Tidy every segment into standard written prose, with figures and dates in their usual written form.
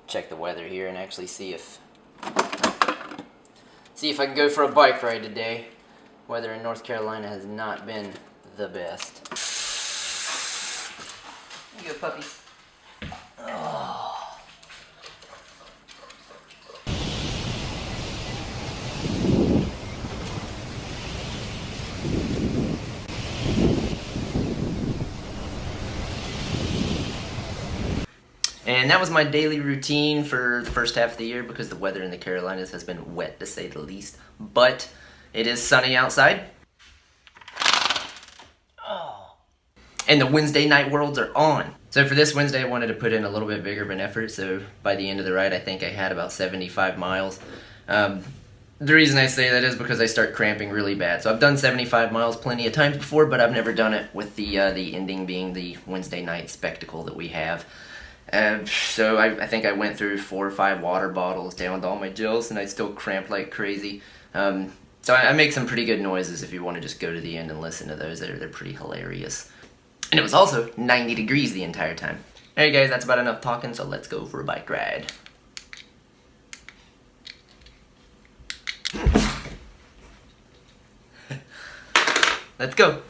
check the weather here and actually see if I can go for a bike ride today. Weather in North Carolina has not been the best. There you go, puppies. Oh. And that was my daily routine for the first half of the year because the weather in the Carolinas has been wet to say the least. But it is sunny outside. Oh. And the Wednesday night worlds are on. So for this Wednesday I wanted to put in a little bit bigger of an effort. So by the end of the ride I think I had about 75 miles. The reason I say that is because I start cramping really bad. So I've done 75 miles plenty of times before, but I've never done it with the ending being the Wednesday night spectacle that we have. So I think I went through 4 or 5 water bottles, downed all my gels, and I still cramped like crazy. So I make some pretty good noises if you want to just go to the end and listen to those. They're pretty hilarious. And it was also 90 degrees the entire time. Alright guys, that's about enough talking, so let's go for a bike ride. Let's go.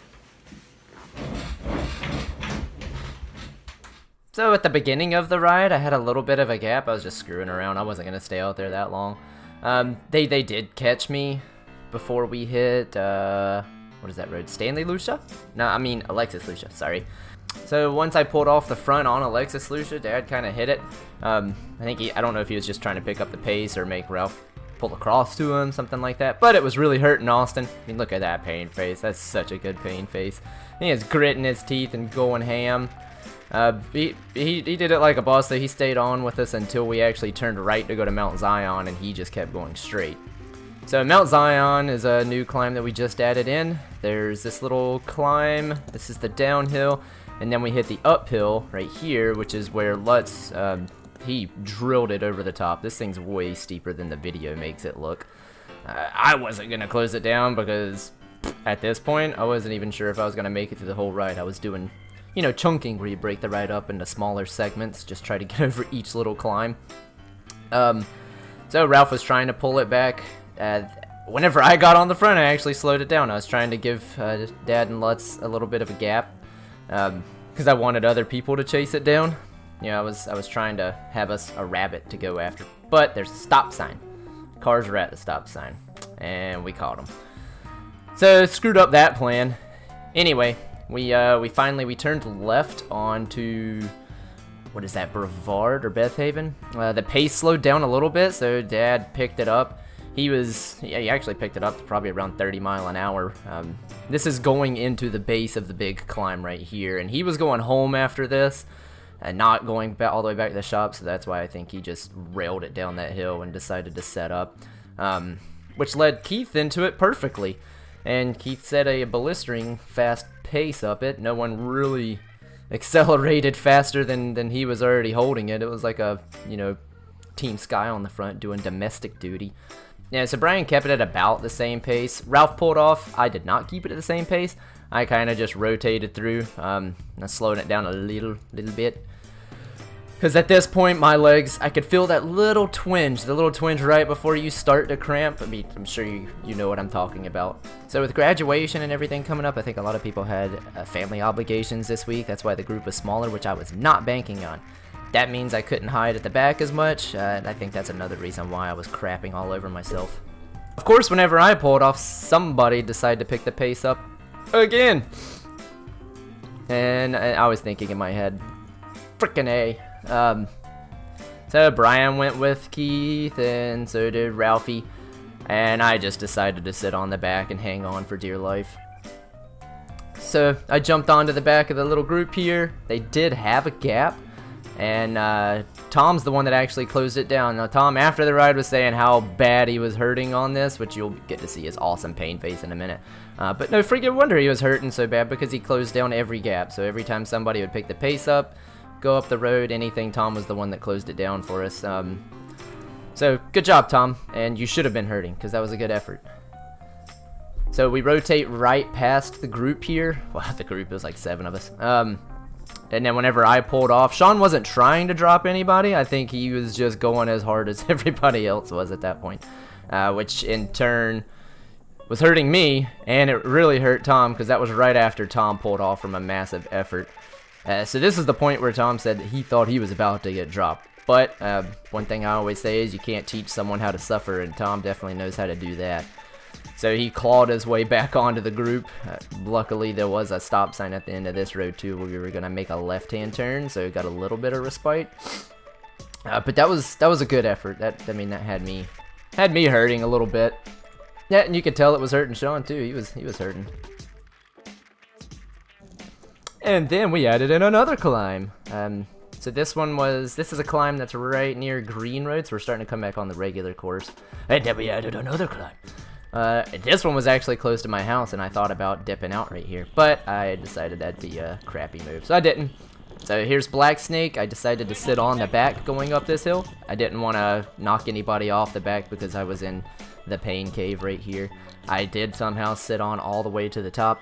So at the beginning of the ride, I had a little bit of a gap. I was just screwing around. I wasn't going to stay out there that long. They did catch me before we hit, what is that road? Stanley Lucia? No, I mean Alexis Lucia, sorry. So once I pulled off the front on Alexis Lucia, Dad kind of hit it. I don't know if he was just trying to pick up the pace or make Ralph pull across to him, something like that. But it was really hurting Austin. I mean, look at that pain face. That's such a good pain face. He has grit in his teeth and going ham. He did it like a boss, so he stayed on with us until we actually turned right to go to Mount Zion, and he just kept going straight. So Mount Zion is a new climb that we just added in. There's this little climb, this is the downhill, and then we hit the uphill right here, which is where Lutz, he drilled it over the top. This thing's way steeper than the video makes it look. I wasn't going to close it down because at this point, I wasn't even sure if I was going to make it through the whole ride. I was doing, you know, chunking, where you break the ride up into smaller segments, just try to get over each little climb. So Ralph was trying to pull it back. Whenever I got on the front, I actually slowed it down. I was trying to give Dad and Lutz a little bit of a gap because I wanted other people to chase it down. You know, I was trying to have us a rabbit to go after, but there's a stop sign. Cars were at the stop sign, and we caught them. So screwed up that plan. Anyway. We turned left onto, what is that, Brevard or Beth Haven? The pace slowed down a little bit, so Dad picked it up. He actually picked it up to probably around 30 miles an hour. This is going into the base of the big climb right here, and he was going home after this and not going back all the way back to the shop, so that's why I think he just railed it down that hill and decided to set up, which led Keith into it perfectly. And Keith set a blistering fast pace up it. No one really accelerated faster than he was already holding it. It was like a, you know, Team Sky on the front doing domestic duty. Yeah, so Brian kept it at about the same pace. Ralph pulled off. I did not keep it at the same pace. I kind of just rotated through. I slowed it down a little bit. Because at this point, my legs, I could feel that little twinge, the little twinge right before you start to cramp. I mean, I'm sure you know what I'm talking about. So with graduation and everything coming up, I think a lot of people had family obligations this week. That's why the group was smaller, which I was not banking on. That means I couldn't hide at the back as much, and I think that's another reason why I was crapping all over myself. Of course, whenever I pulled off, somebody decided to pick the pace up again. And I was thinking in my head, frickin' A. So Brian went with Keith, and so did Ralphie, and I just decided to sit on the back and hang on for dear life. So I jumped onto the back of the little group here. They did have a gap, and Tom's the one that actually closed it down. Now Tom, after the ride, was saying how bad he was hurting on this, which you'll get to see his awesome pain face in a minute. But no freaking wonder he was hurting so bad, because he closed down every gap. So every time somebody would pick the pace up, go up the road, anything, Tom was the one that closed it down for us. So good job, Tom, and you should have been hurting, because that was a good effort. So we rotate right past the group here. Well, the group is like 7 of us. And then whenever I pulled off, Sean wasn't trying to drop anybody. I think he was just going as hard as everybody else was at that point, which in turn was hurting me, and it really hurt Tom because that was right after Tom pulled off from a massive effort. So this is the point where Tom said that he thought he was about to get dropped. But one thing I always say is you can't teach someone how to suffer, and Tom definitely knows how to do that. So he clawed his way back onto the group. Luckily, there was a stop sign at the end of this road too, where we were gonna make a left-hand turn, so we got a little bit of respite. But that was a good effort. That had me hurting a little bit. Yeah, and you could tell it was hurting Sean too. He was hurting. And then we added in another climb. So this is a climb that's right near Green Road, so we're starting to come back on the regular course. And then we added another climb. This one was actually close to my house, and I thought about dipping out right here, but I decided that'd be a crappy move, so I didn't. So here's Black Snake. I decided to sit on the back going up this hill. I didn't want to knock anybody off the back because I was in the pain cave right here. I did somehow sit on all the way to the top.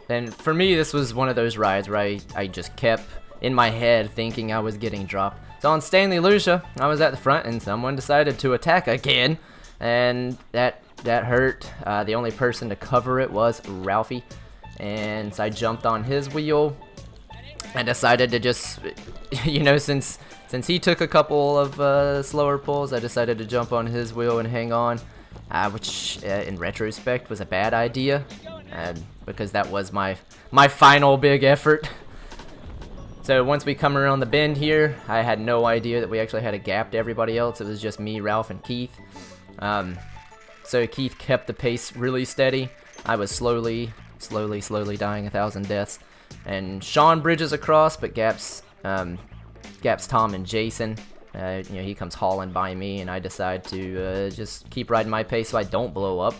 And for me, this was one of those rides where I just kept in my head thinking I was getting dropped. So on Stanley Lucia, I was at the front and someone decided to attack again, and that hurt. The only person to cover it was Ralphie, and so I jumped on his wheel. I decided to just, you know, since he took a couple of slower pulls, I decided to jump on his wheel and hang on, which in retrospect was a bad idea, because that was my final big effort. So once we come around the bend here, I had no idea that we actually had a gap to everybody else. It was just me, Ralph, and Keith. So Keith kept the pace really steady. I was slowly dying 1,000 deaths. And Sean bridges across, but gaps Tom and Jason. You know, he comes hauling by me, and I decide to just keep riding my pace so I don't blow up.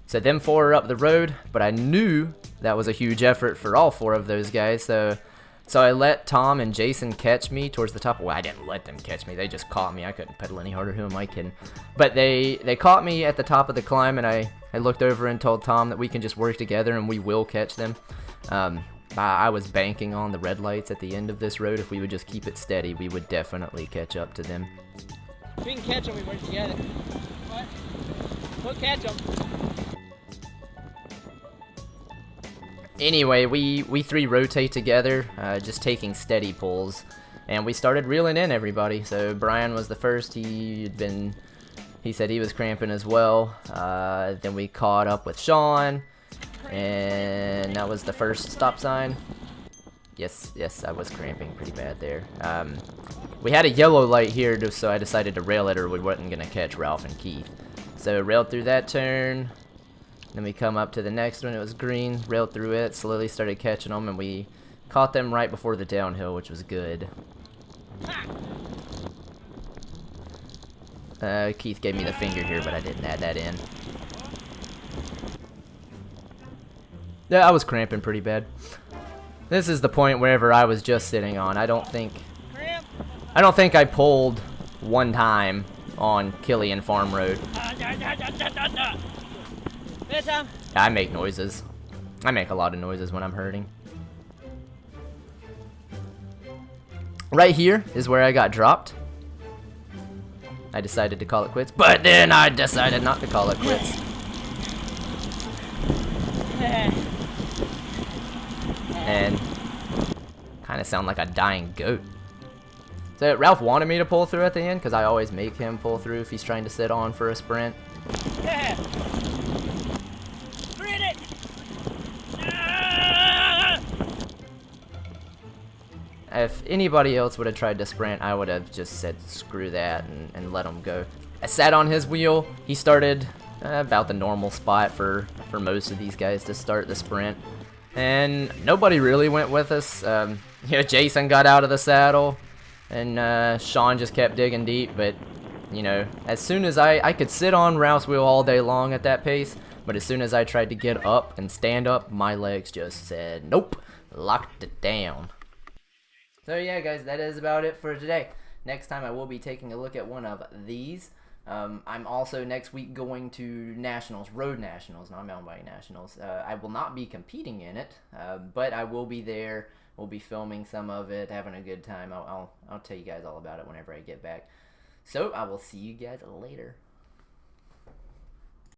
So them four are up the road, but I knew that was a huge effort for all four of those guys. So I let Tom and Jason catch me towards the top. Well, I didn't let them catch me. They just caught me. I couldn't pedal any harder. Who am I kidding? But they caught me at the top of the climb, and I looked over and told Tom that we can just work together and we will catch them. I was banking on the red lights at the end of this road. If we would just keep it steady, we would definitely catch up to them. If we can catch them, we work together. What? We'll catch them. Anyway, we three rotate together, just taking steady pulls, and we started reeling in everybody. So Brian was the first. He said he was cramping as well. Then we caught up with Sean, and that was the first stop sign. Yes, I was cramping pretty bad there. We had a yellow light here, so I decided to rail it, or we wasn't gonna catch Ralph and Keith. So railed through that turn. Then we come up to the next one. It was green. Railed through it. Slowly started catching them, and we caught them right before the downhill, which was good. Keith gave me the finger here, but I didn't add that in. Yeah, I was cramping pretty bad. This is the point wherever I was just sitting on. I don't think I pulled one time on Killian Farm Road. I make noises. I make a lot of noises when I'm hurting. Right here is where I got dropped. I decided to call it quits, but then I decided not to call it quits. And kind of sound like a dying goat. So Ralph wanted me to pull through at the end because I always make him pull through if he's trying to sit on for a sprint. If anybody else would have tried to sprint, I would have just said screw that and let him go. I sat on his wheel. He started about the normal spot for most of these guys to start the sprint. And nobody really went with us. You know, Jason got out of the saddle, and Sean just kept digging deep. But, you know, as soon as I could sit on Ralph's wheel all day long at that pace, but as soon as I tried to get up and stand up, my legs just said nope, locked it down. So yeah, guys, that is about it for today. Next time I will be taking a look at one of these. I'm also next week going to Nationals, Road Nationals, not mountain bike Nationals. I will not be competing in it, but I will be there We'll be filming some of it, having a good time. I'll tell you guys all about it whenever I get back. So I will see you guys later.